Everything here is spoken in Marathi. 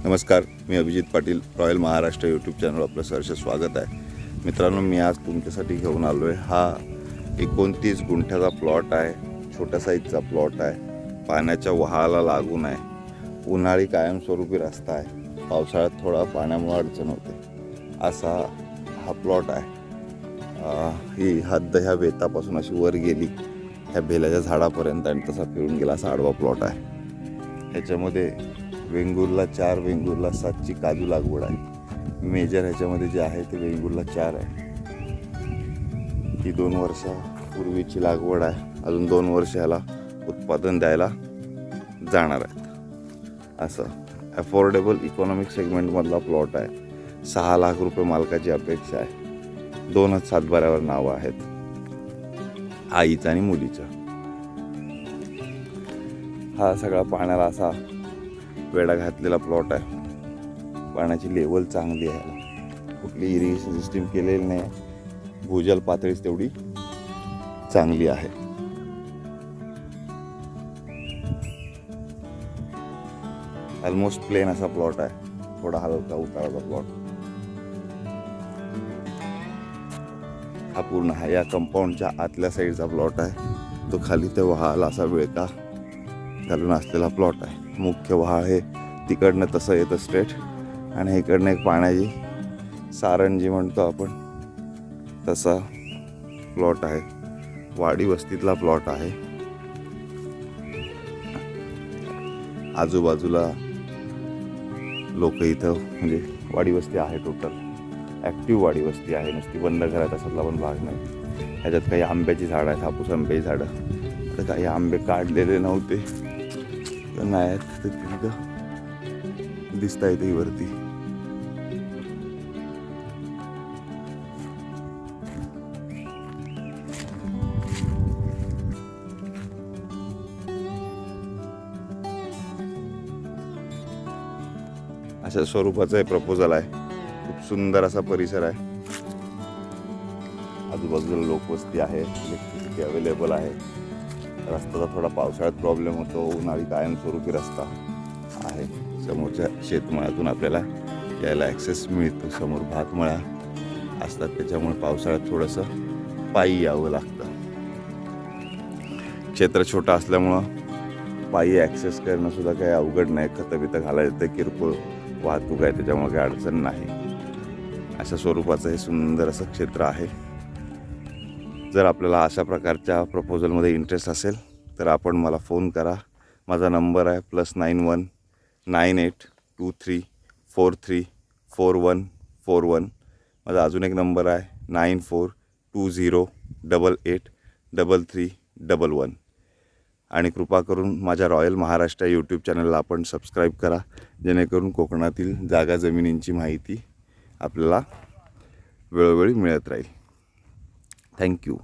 नमस्कार, मी Abhijit Patil. Royal Maharashtra YouTube channel आपलं सहर्ष स्वागत आहे. मित्रांनो, मी आज तुमच्यासाठी घेऊन आलो आहे. हा 29 गुंठ्याचा प्लॉट आहे. छोट्या साईजचा प्लॉट आहे. पाण्याच्या वहाळाला लागून आहे. उन्हाळी कायमस्वरूपी रस्ता आहे. पावसाळ्यात थोडा पाण्यामुळे अडचण होते असा हा प्लॉट आहे. ही हद्द ह्या वेतापासून अशी वर गेली ह्या बेलाच्या झाडापर्यंत आणि तसा फिरून गेला असा आडवा प्लॉट आहे. ह्याच्यामध्ये वेंगुर्ला 4, वेंगुर्ला 7ची काजू लागवड आहे. मेजर ह्याच्यामध्ये जे आहे ते वेंगुर्ला 4 आहे. ही 2 वर्षापूर्वीची लागवड आहे. अजून 2 वर्ष ह्याला उत्पादन द्यायला जाणार आहेत. असं अफोर्डेबल इकॉनॉमिक सेगमेंटमधला प्लॉट आहे. 6 लाख रुपये मालकाची अपेक्षा आहे. 2च सातबाऱ्यावर नावं आहेत, आईचं आणि मुलीचं. हा सगळा पाण्याला असा वेढा घातलेला प्लॉट आहे. पाण्याची लेवल चांगली आहे. कुठली इरिगेशन सिस्टीम केलेली नाही. भूजल पातळीच तेवढी चांगली आहे. ऑलमोस्ट प्लेन असा प्लॉट आहे. थोडा हलका उताराचा प्लॉट हा पूर्ण आहे. या कंपाऊंडच्या आतल्या साईडचा प्लॉट आहे. तो खाली ते वहाळाला असा विळका घालून असलेला प्लॉट आहे. मुख्य वहाळ हे तिकडनं तसं येतं स्ट्रेट आणि इकडनं एक पाण्याची सारण जी म्हणतो आपण तसा प्लॉट आहे. वाडी वस्तीतला प्लॉट आहे. आजूबाजूला लोक इथं म्हणजे वाडी वस्ती आहे. टोटल ॲक्टिव्ह वाडी वस्ती आहे. नुसती बंद घरात असातला पण भाग नाही. ह्याच्यात काही आंब्याची झाडं आहेत, हापूस आंब्याची झाडं. तर काही आंबे काढलेले नव्हते नाही आहेत, तर तिथं दिसता येते वरती. अशा स्वरूपाचं हे प्रपोजल आहे. खूप सुंदर असा परिसर आहे. आजूबाजूला लोकवस्ती आहे. इलेक्ट्रिसिटी अवेलेबल आहे. रस्त्याचा थोडा पावसाळ्यात प्रॉब्लेम होतो. उन्हाळी कायमस्वरूपी रस्ता आहे. समोरच्या शेतमळ्यातून आपल्याला यायला ॲक्सेस मिळतो. समोर भातमळ्या असतात, त्याच्यामुळे पावसाळ्यात थोडंसं पायी यावं लागतं. क्षेत्र छोटं असल्यामुळं पायी ॲक्सेस करणं सुद्धा काही अवघड नाही. खतं बितं घालायचं ते किरकोळ वाहतूक आहे, त्याच्यामुळे काही अडचण नाही. अशा स्वरूपाचं हे सुंदर असं क्षेत्र आहे. जर आपल्याला अशा प्रकारच्या प्रपोजलमध्ये इंटरेस्ट असेल तर आपण मला फोन करा. माझा नंबर आहे +91 9823 434141. माझा अजून एक नंबर आहे 9420 883311. आणि कृपा करून माझ्या रॉयल महाराष्ट्र यूट्यूब चॅनलला आपण सबस्क्राईब करा, जेणेकरून कोकणातील जागा जमिनींची माहिती आपल्याला वेळोवेळी मिळत राहील. थँक्यू.